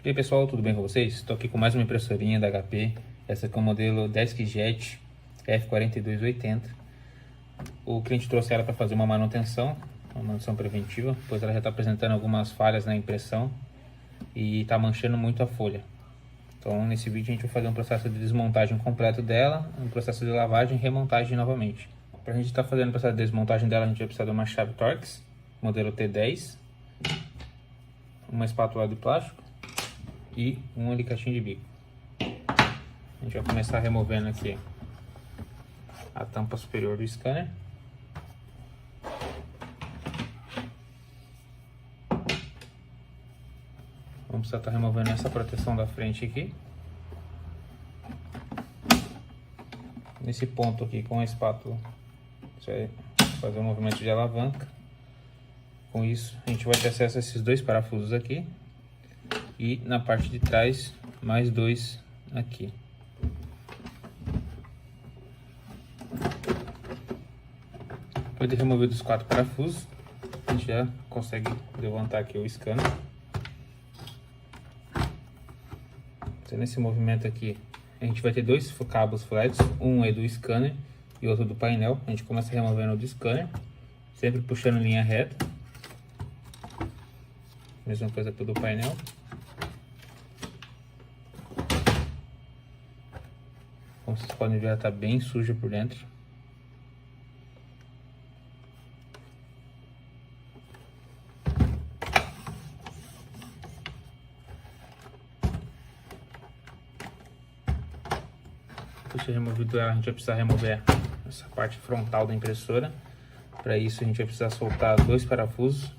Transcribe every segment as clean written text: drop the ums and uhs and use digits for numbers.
E aí pessoal, tudo bem com vocês? Estou aqui com mais uma impressorinha da HP. Essa aqui é o modelo Deskjet F4280. O cliente trouxe ela para fazer uma manutenção preventiva, pois ela já está apresentando algumas falhas na impressão e está manchando muito a folha. Então nesse vídeo a gente vai fazer um processo de desmontagem completo dela, um processo de lavagem e remontagem novamente. Para a gente estar fazendo o processo de desmontagem dela, a gente vai precisar de uma chave Torx, modelo T10, uma espátula de plástico e um alicatinho de bico. A gente vai começar removendo aqui a tampa superior do scanner. Vamos estar removendo essa proteção da frente aqui. Nesse ponto aqui com a espátula, você vai fazer um movimento de alavanca. Com isso, a gente vai ter acesso a esses dois parafusos aqui. E na parte de trás, mais dois aqui. Depois de remover os 4 parafusos, a gente já consegue levantar aqui o scanner. Então, nesse movimento aqui, a gente vai ter dois cabos flats, um é do scanner e outro do painel. A gente começa removendo o do scanner, sempre puxando em linha reta. Mesma coisa para o do painel. Como vocês podem ver, ela está bem suja por dentro. Depois de removido ela, a gente vai precisar remover essa parte frontal da impressora. Para isso a gente vai precisar soltar dois parafusos.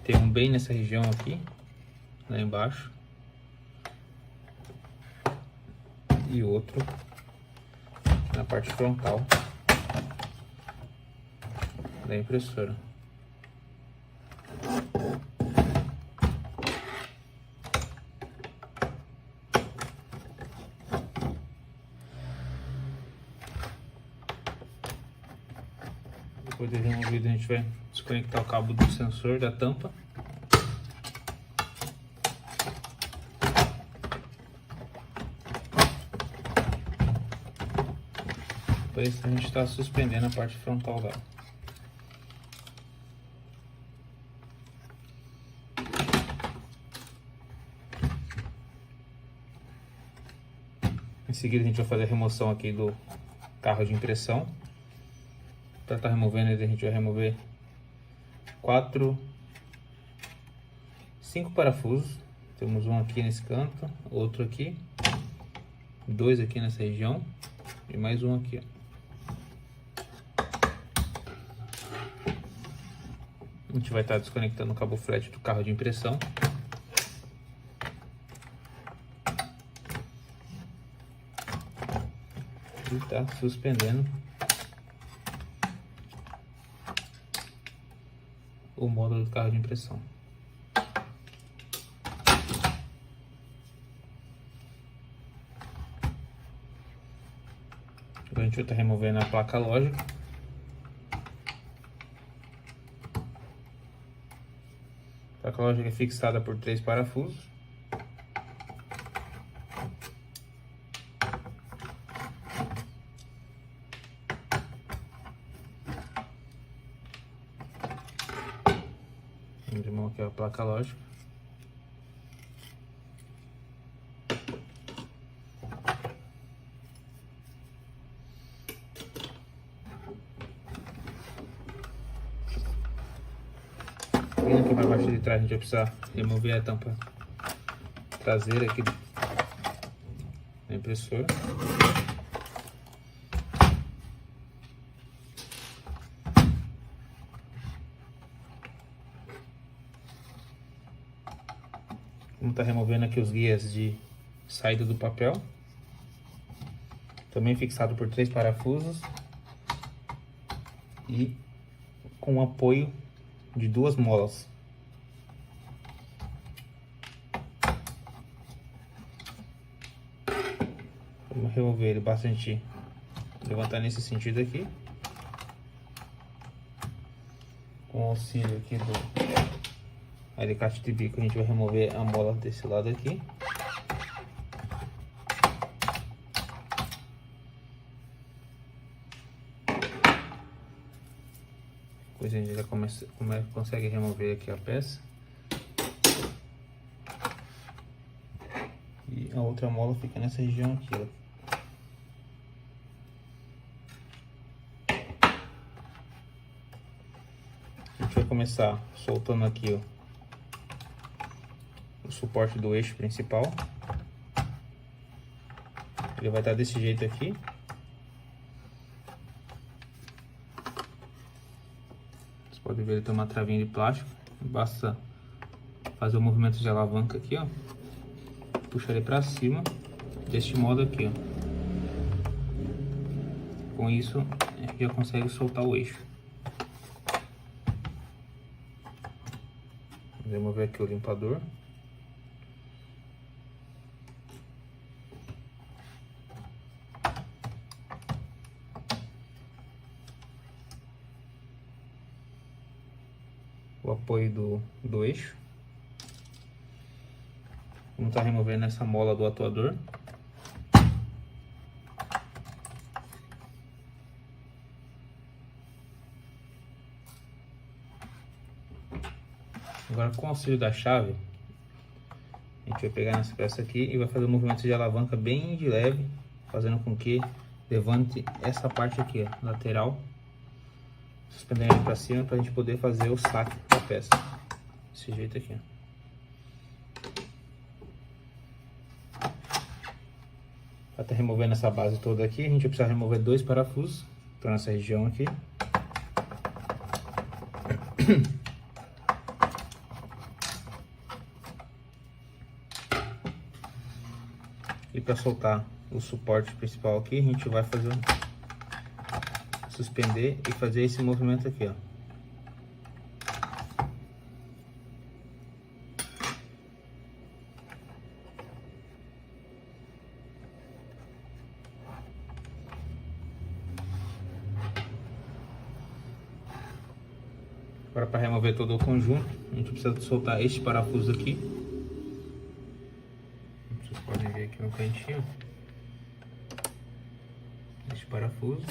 Tem um bem nessa região aqui, lá embaixo. E outro na parte frontal da impressora. Depois de removido, a gente vai desconectar o cabo do sensor da tampa. Depois a gente está suspendendo a parte frontal dela. Em seguida a gente vai fazer a remoção aqui do carro de impressão. Para estar removendo ele, a gente vai remover 5 parafusos. Temos um aqui nesse canto, outro aqui, dois aqui nessa região e mais um aqui, ó. A gente vai estar desconectando o cabo flat do carro de impressão. E está suspendendo o módulo do carro de impressão. Agora a gente vai estar removendo a placa lógica. A placa lógica é fixada por 3 parafusos. Vamos de mão aqui a placa lógica. Vindo aqui para a parte de trás, a gente vai precisar remover a tampa traseira aqui da impressora. Vamos estar removendo aqui os guias de saída do papel, também fixado por 3 parafusos e com apoio de 2 molas. Vamos remover ele bastante, levantar nesse sentido aqui, com o auxílio aqui alicate de bico, a gente vai remover a mola desse lado aqui. Depois a gente já consegue remover aqui a peça. E a outra mola fica nessa região aqui, ó. A gente vai começar soltando aqui, ó, o suporte do eixo principal. Ele vai estar desse jeito aqui. Vocês podem ver, ele tem uma travinha de plástico. Basta fazer o movimento de alavanca aqui, ó. Puxar ele para cima, deste modo aqui, ó. Com isso, a gente já consegue soltar o eixo. Vou remover aqui o limpador. O apoio do eixo. Vamos estar removendo essa mola do atuador. Agora, com o auxílio da chave, a gente vai pegar nessa peça aqui e vai fazer um movimento de alavanca bem de leve, fazendo com que levante essa parte aqui, ó, lateral, suspendendo ele para cima para a gente poder fazer o saque da peça. Desse jeito aqui, ó. Para estar removendo essa base toda aqui, a gente vai precisar remover 2 parafusos. Então nessa região aqui. E para soltar o suporte principal aqui, a gente vai fazer suspender e fazer esse movimento aqui, ó. Agora, para remover todo o conjunto, a gente precisa soltar este parafuso aqui. Vocês podem ver aqui no cantinho este parafuso.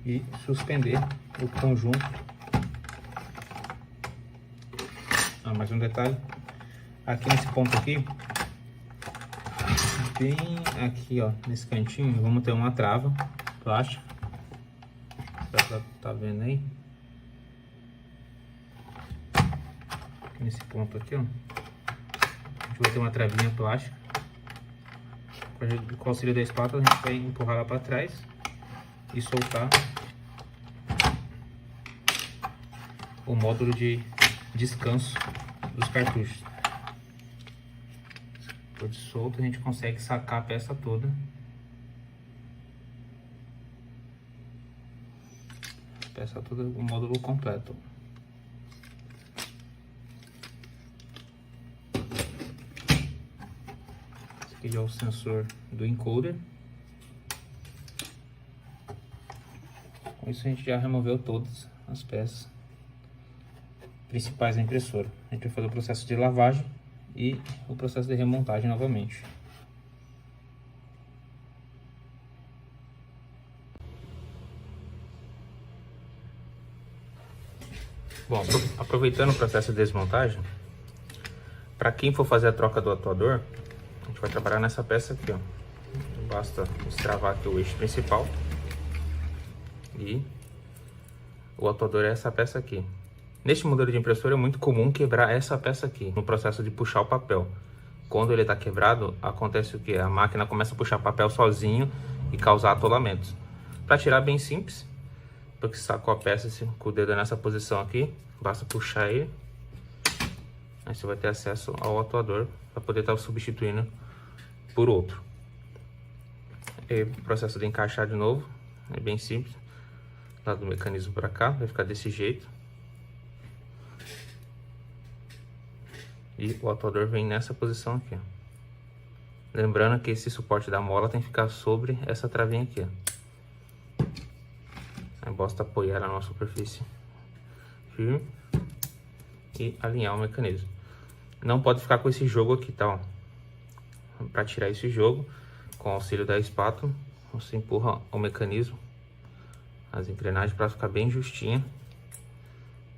E suspender o conjunto. Mais um detalhe, aqui nesse ponto aqui, bem aqui, ó, nesse cantinho, vamos ter uma trava plástica. Tá vendo aí? Nesse ponto aqui, ó, a gente vai ter uma travinha plástica. Com o auxílio da espátula, a gente vai empurrar ela para trás e soltar o módulo de descanso dos cartuchos. Depois de solto, a gente consegue sacar a peça toda. Peça toda, o módulo completo. Esse aqui já é o sensor do encoder. Com isso a gente já removeu todas as peças principais da impressora. A gente vai fazer o processo de lavagem e o processo de remontagem novamente. Bom, aproveitando o processo de desmontagem, para quem for fazer a troca do atuador, a gente vai trabalhar nessa peça aqui, ó. Basta destravar aqui o eixo principal e o atuador é essa peça aqui. Neste modelo de impressora é muito comum quebrar essa peça aqui no processo de puxar o papel. Quando ele está quebrado, acontece o que? A máquina começa a puxar papel sozinho e causar atolamentos. Para tirar, bem simples, porque você sacou a peça assim, com o dedo nessa posição aqui, basta puxar ele. Aí você vai ter acesso ao atuador para poder estar substituindo por outro. E o processo de encaixar de novo é bem simples. Lá do mecanismo para cá, vai ficar desse jeito. E o atuador vem nessa posição aqui, ó. Lembrando que esse suporte da mola tem que ficar sobre essa travinha aqui, ó. Aí basta apoiar ela na superfície firme e alinhar o mecanismo. Não pode ficar com esse jogo aqui, tá? Para tirar esse jogo, com o auxílio da espátula, você empurra o mecanismo, as engrenagens, para ficar bem justinha,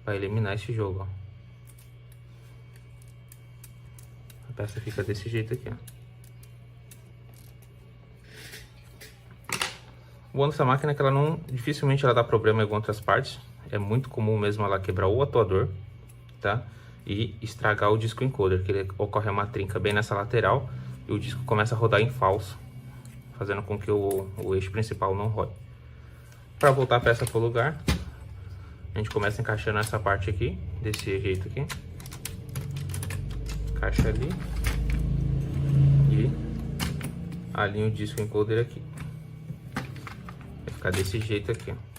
para eliminar esse jogo, ó. A peça fica desse jeito aqui, ó. O bom dessa máquina é que ela não, dificilmente ela dá problema em outras partes. É muito comum mesmo ela quebrar o atuador, tá? E estragar o disco encoder, que ele ocorre uma trinca bem nessa lateral e o disco começa a rodar em falso, fazendo com que o eixo principal não rode. Para voltar a peça para o lugar, a gente começa encaixando essa parte aqui, desse jeito aqui. Encaixa ali e alinha o disco encoder aqui. Vai ficar desse jeito aqui, ó.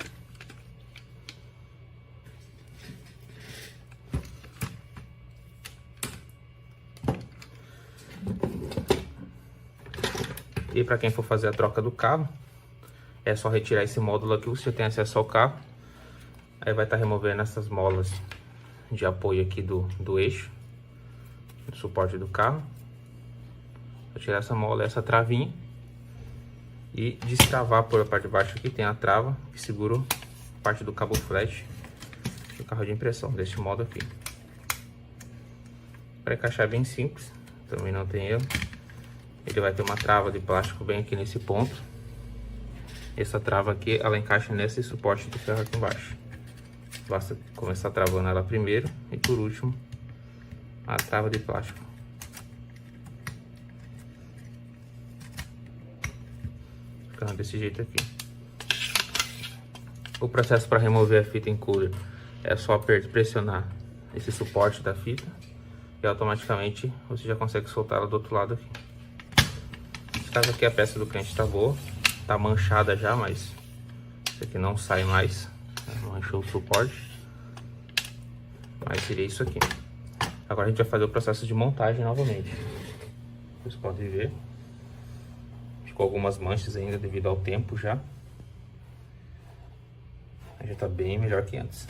E para quem for fazer a troca do cabo, é só retirar esse módulo aqui, você tem acesso ao cabo. Aí vai estar removendo essas molas de apoio aqui do eixo, do suporte do carro. Vou tirar essa mola, essa travinha, e destravar por a parte de baixo aqui, tem a trava que segura a parte do cabo flash do carro de impressão, desse modo aqui. Para encaixar bem simples, também não tem erro. Ele vai ter uma trava de plástico bem aqui nesse ponto. Essa trava aqui, ela encaixa nesse suporte de ferro aqui embaixo. Basta começar travando ela primeiro e por último a trava de plástico. Ficando desse jeito aqui. O processo para remover a fita encoder é só pressionar esse suporte da fita e automaticamente você já consegue soltar ela do outro lado aqui. Nesse caso aqui a peça do cliente está boa, está manchada já, mas isso aqui não sai mais, manchou o suporte, mas seria isso aqui. Agora a gente vai fazer o processo de montagem novamente. Vocês podem ver, ficou algumas manchas ainda devido ao tempo já. Já está bem melhor que antes.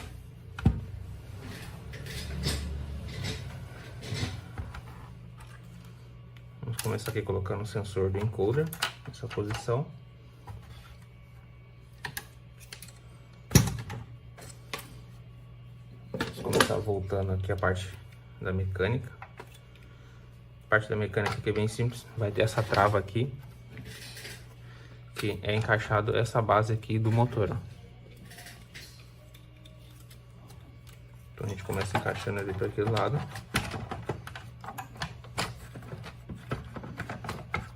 Vamos começar aqui colocando o sensor do encoder nessa posição. Vamos começar voltando aqui a parte da mecânica. A parte da mecânica aqui é bem simples, vai ter essa trava aqui, que é encaixado essa base aqui do motor, ó. Então a gente começa encaixando ali para aquele lado,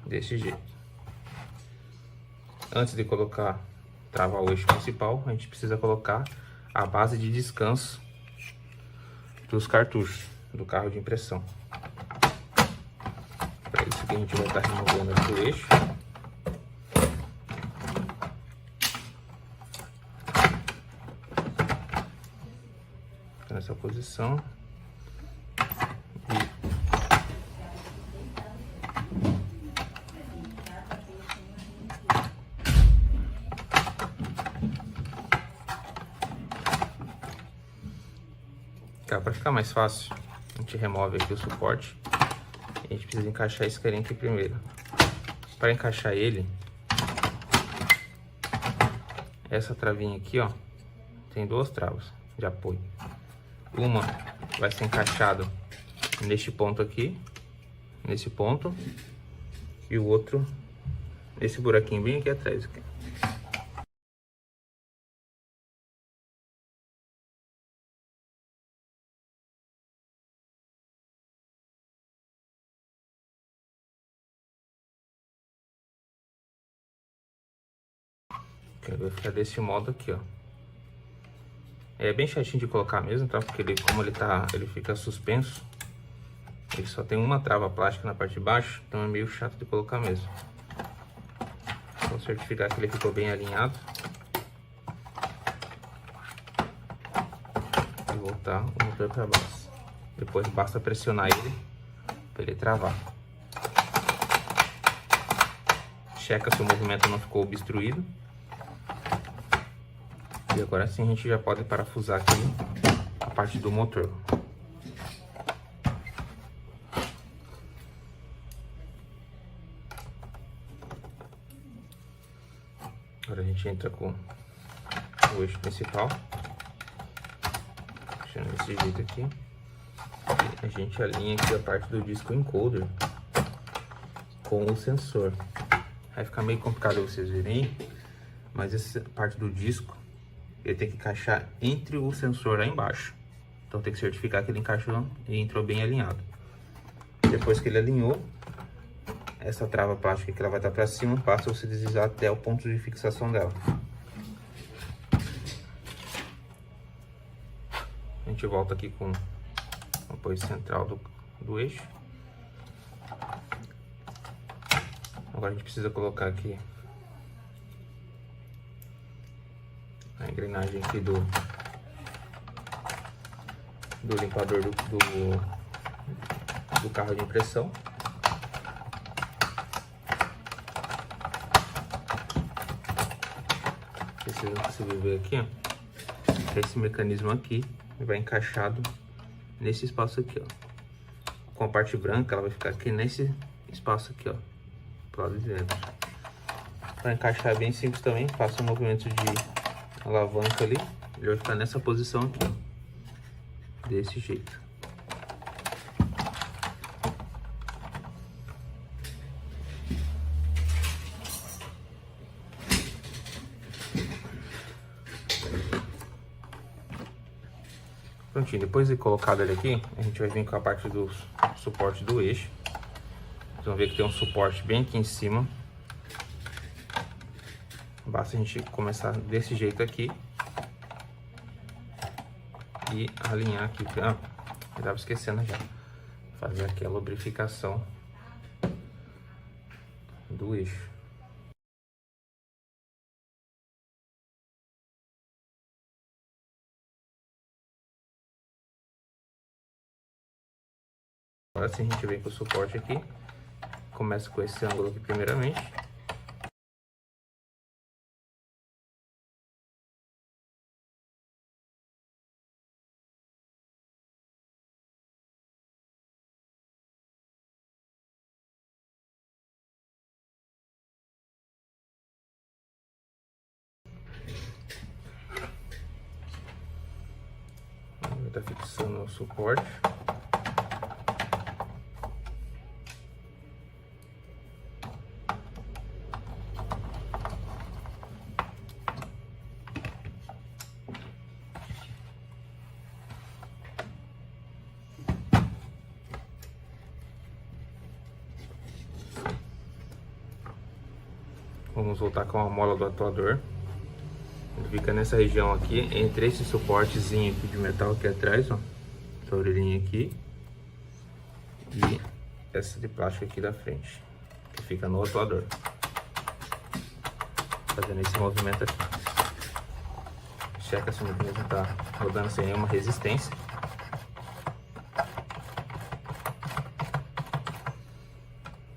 desse jeito. Antes de travar o eixo principal, a gente precisa colocar a base de descanso dos cartuchos do carro de impressão. Para isso que a gente vai estar removendo aqui o eixo. Nessa posição. Para ficar mais fácil, a gente remove aqui o suporte. A gente precisa encaixar esse carinha aqui primeiro. Para encaixar ele, essa travinha aqui, ó, tem duas travas de apoio. Uma vai ser encaixada neste ponto aqui, nesse ponto, e o outro nesse buraquinho bem aqui atrás. Aqui. Vai ficar desse modo aqui, ó. É bem chatinho de colocar mesmo, tá? Porque ele, como ele fica suspenso, Ele só tem uma trava plástica na parte de baixo, então é meio chato de colocar mesmo. Vou certificar que ele ficou bem alinhado. E voltar o motor para base. Depois basta pressionar ele para ele travar. Checa se o movimento não ficou obstruído. E agora sim a gente já pode parafusar aqui a parte do motor. Agora a gente entra com o eixo principal, deixando desse jeito aqui. E a gente alinha aqui a parte do disco encoder com o sensor. Vai ficar meio complicado vocês verem, mas essa parte do disco ele tem que encaixar entre o sensor lá embaixo. Então tem que certificar que ele encaixou e entrou bem alinhado. Depois que ele alinhou, essa trava plástica que ela vai estar para cima, passa você deslizar até o ponto de fixação dela. A gente volta aqui com o apoio central do eixo. Agora a gente precisa colocar aqui a engrenagem aqui do limpador do carro de impressão. Vocês não conseguem ver aqui, ó. Esse mecanismo aqui vai encaixado nesse espaço aqui, ó. Com a parte branca, ela vai ficar aqui nesse espaço aqui, ó, pro lado de dentro. Para encaixar bem simples também, faça um movimento de alavanca ali, ele vai ficar nessa posição aqui, ó, desse jeito. Prontinho, depois de colocado ele aqui, a gente vai vir com a parte do suporte do eixo. Vocês vão ver que tem um suporte bem aqui em cima. Basta a gente começar desse jeito aqui e alinhar aqui. Ah, eu estava esquecendo já. Fazer aqui a lubrificação do eixo. Agora sim a gente vem com o suporte aqui. Começa com esse ângulo aqui primeiramente. Tá fixando o suporte. Vamos voltar com a mola do atuador. Ele fica nessa região aqui, entre esse suportezinho aqui de metal aqui atrás, ó. Essa orelhinha aqui. E essa de plástico aqui da frente, que fica no atuador. Fazendo esse movimento aqui. Checa se o mecanismo tá rodando sem nenhuma resistência.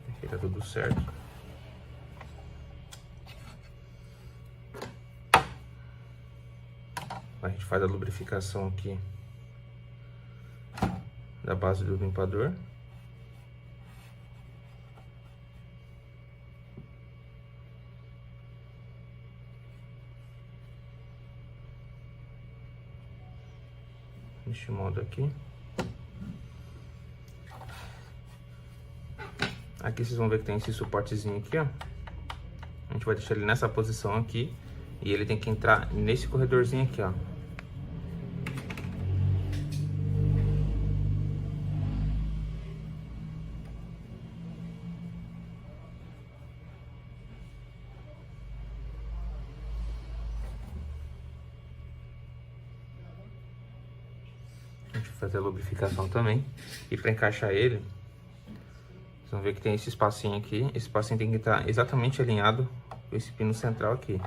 Aqui tá tudo certo. A gente faz a lubrificação aqui da base do limpador. Neste modo aqui. Aqui vocês vão ver que tem esse suportezinho aqui, ó. A gente vai deixar ele nessa posição aqui. E ele tem que entrar nesse corredorzinho aqui, ó. A gente fazer a lubrificação também. E para encaixar ele, vocês vão ver que tem esse espacinho aqui. Esse espacinho tem que estar exatamente alinhado com esse pino central aqui.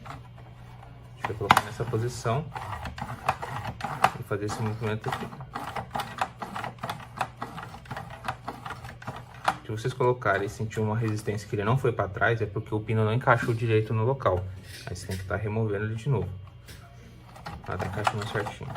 A gente vai colocar nessa posição e fazer esse movimento aqui. Se vocês colocarem e sentir uma resistência que ele não foi para trás, é porque o pino não encaixou direito no local. Aí você tem que estar removendo ele de novo. Tá encaixando certinho.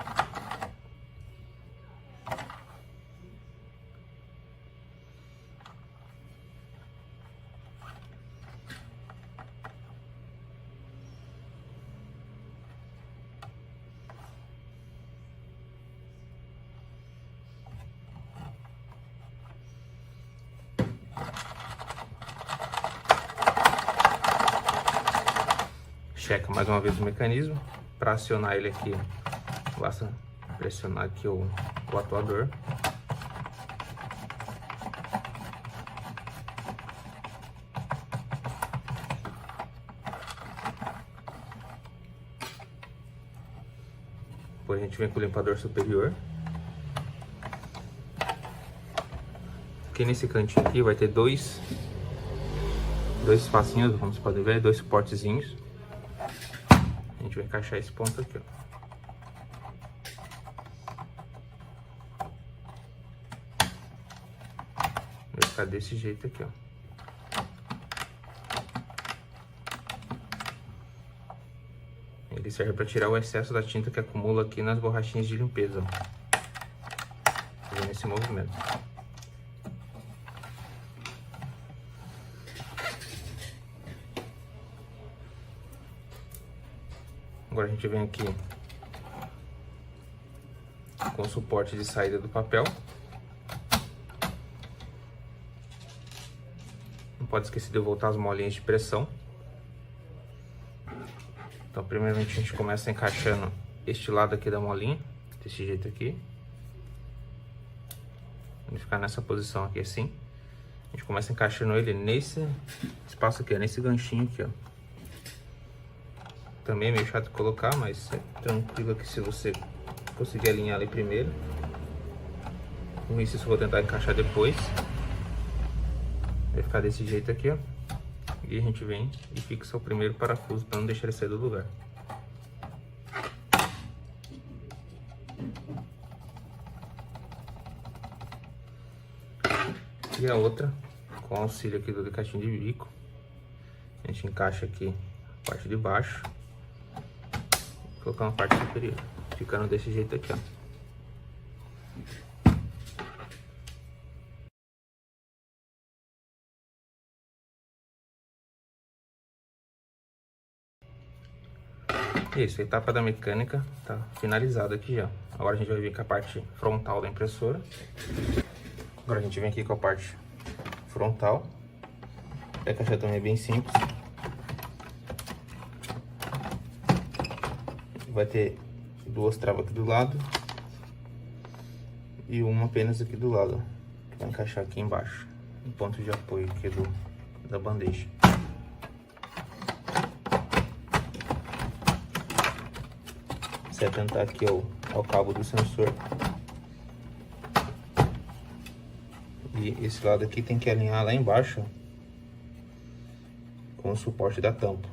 Checa mais uma vez o mecanismo. Para acionar ele aqui, basta pressionar aqui o atuador. Depois a gente vem com o limpador superior. Aqui nesse cantinho aqui vai ter dois espacinhos, como vocês podem ver, dois suportezinhos. A gente vai encaixar esse ponto aqui, ó. Vai ficar desse jeito aqui, ó. Ele serve para tirar o excesso da tinta que acumula aqui nas borrachinhas de limpeza, ó. Fazendo esse movimento. Agora a gente vem aqui com o suporte de saída do papel. Não pode esquecer de voltar as molinhas de pressão. Então, primeiramente a gente começa encaixando este lado aqui da molinha, desse jeito aqui. Vai ficar nessa posição aqui assim. A gente começa encaixando ele nesse espaço aqui, nesse ganchinho aqui, ó. Também é meio chato de colocar, mas é tranquilo que se você conseguir alinhar ali primeiro. Com isso eu vou tentar encaixar depois. Vai ficar desse jeito aqui, ó. E a gente vem e fixa o primeiro parafuso para não deixar ele sair do lugar. E a outra, com o auxílio aqui do alicatinho de bico, a gente encaixa aqui a parte de baixo. Colocar uma parte superior, ficando desse jeito aqui, ó. Isso, a etapa da mecânica tá finalizada aqui já. Agora a gente vai vir com a parte frontal da impressora. Agora a gente vem aqui com a parte frontal. A caixa também é bem simples. Vai ter duas travas aqui do lado e uma apenas aqui do lado, que vai encaixar aqui embaixo, no ponto de apoio aqui da bandeja. Se atentar aqui ao cabo do sensor. E esse lado aqui tem que alinhar lá embaixo, ó, com o suporte da tampa.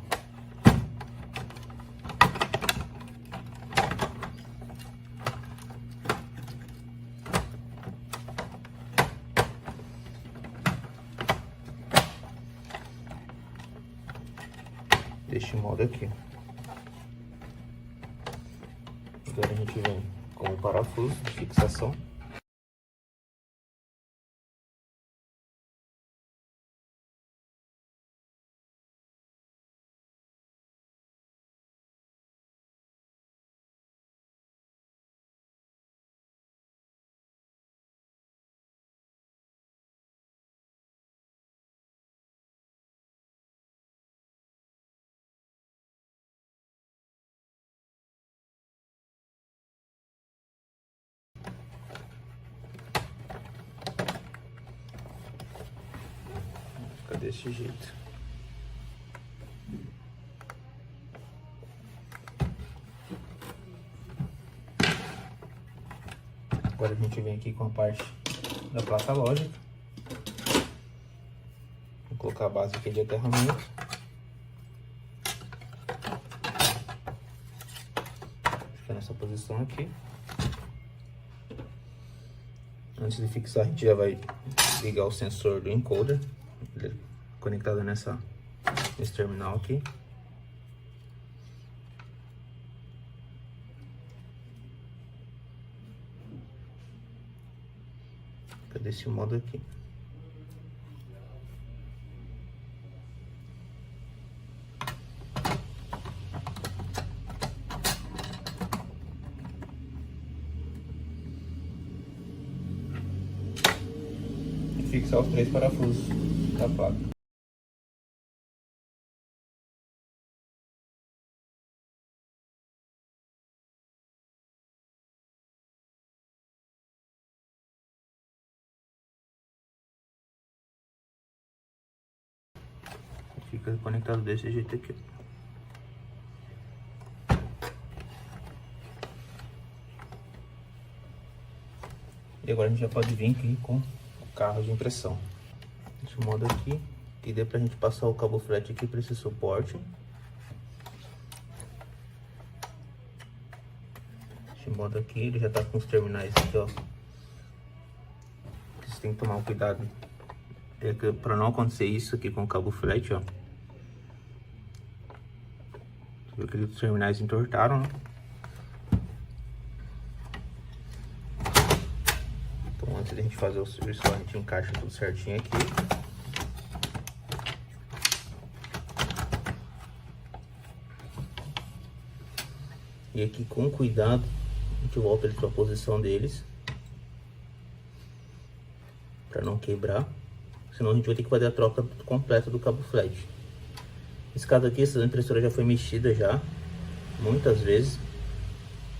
Deste modo aqui. Agora a gente vem com o parafuso de fixação. Fica desse jeito. Agora a gente vem aqui com a parte da placa lógica. Vou colocar a base aqui de aterramento. Fica nessa posição aqui. Antes de fixar, a gente já vai ligar o sensor do encoder. Ele é conectado nesse terminal aqui. Fica desse modo aqui. Fixar os 3 parafusos da placa. Fica conectado desse jeito aqui. E agora a gente já pode vir aqui com o carro de impressão. Nesse modo aqui, que dê pra gente passar o cabo flat aqui para esse suporte. Esse modo aqui, ele já tá com os terminais aqui, ó. Você tem que tomar cuidado para não acontecer isso aqui com o cabo flat, ó. Você viu que os terminais entortaram, né? Então antes de a gente fazer o serviço, a gente encaixa tudo certinho aqui. E aqui com cuidado, a gente volta eles para a posição deles, para não quebrar. Senão a gente vai ter que fazer a troca completa do cabo flat. Esse caso aqui, essa impressora já foi mexida já, muitas vezes,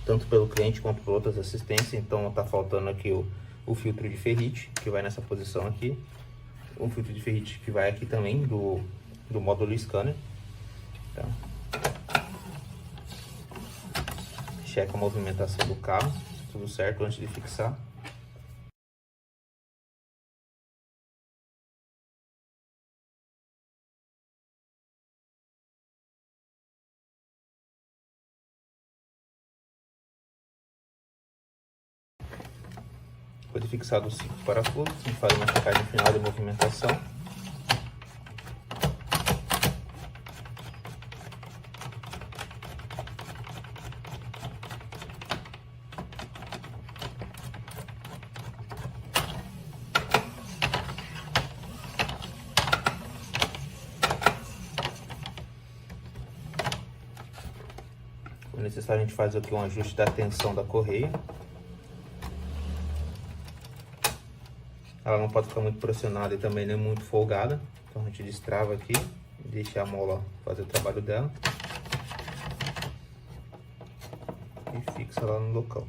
tanto pelo cliente quanto por outras assistências. Então tá faltando aqui o filtro de ferrite, que vai nessa posição aqui. Um filtro de ferrite que vai aqui também, do módulo scanner. Tá? Checa a movimentação do carro, tudo certo antes de fixar. Depois de fixado os 5 parafusos, a gente faz uma checagem final de movimentação. Quando necessário, a gente faz aqui um ajuste da tensão da correia. Ela não pode ficar muito pressionada e também nem muito folgada. Então a gente destrava aqui, deixa a mola fazer o trabalho dela. E fixa lá no local.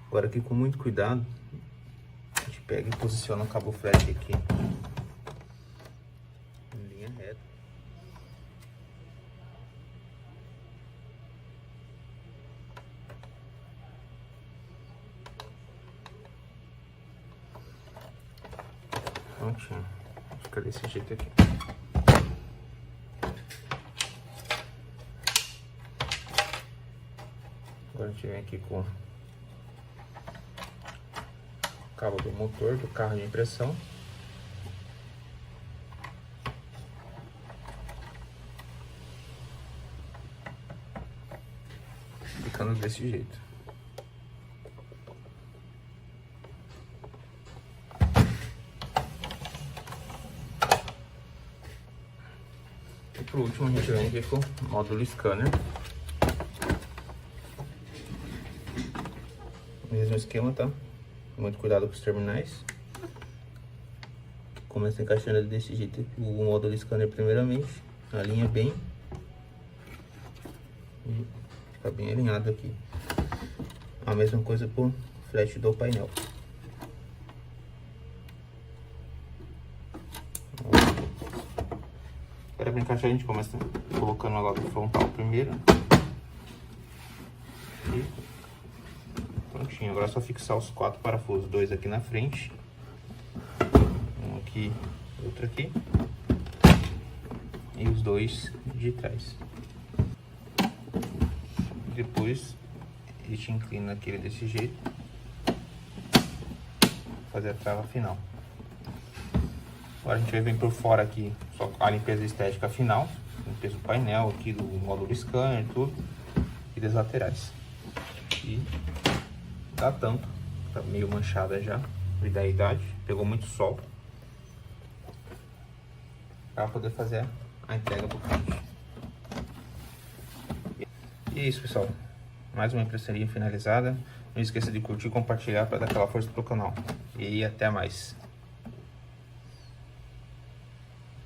Agora aqui com muito cuidado, a gente pega e posiciona o cabo flat aqui em linha reta. Prontinho, fica desse jeito aqui. Agora a gente vem aqui com o cabo do motor do carro de impressão. Ficando desse jeito. E por último a gente vem aqui com o módulo scanner. Mesmo esquema, tá? Muito cuidado com os terminais. Começa encaixando desse jeito o módulo scanner primeiramente, alinha bem e fica bem alinhado aqui. A mesma coisa pro flash do painel. Para encaixar, a gente começa colocando a lata frontal primeiro. E prontinho. Agora é só fixar os 4 parafusos, 2 aqui na frente, um aqui, outro aqui, e os 2 de trás. Depois a gente inclina aquele desse jeito, fazer a trava final. Agora a gente vai vir por fora aqui, só a limpeza estética final, limpeza do painel aqui, do módulo scanner, tudo, e das laterais. E da tampa, tá meio manchada já, devido à idade, pegou muito sol, para poder fazer a entrega pro cliente. E é isso, pessoal. Mais uma impressoria finalizada. Não esqueça de curtir e compartilhar para dar aquela força pro canal. E até mais.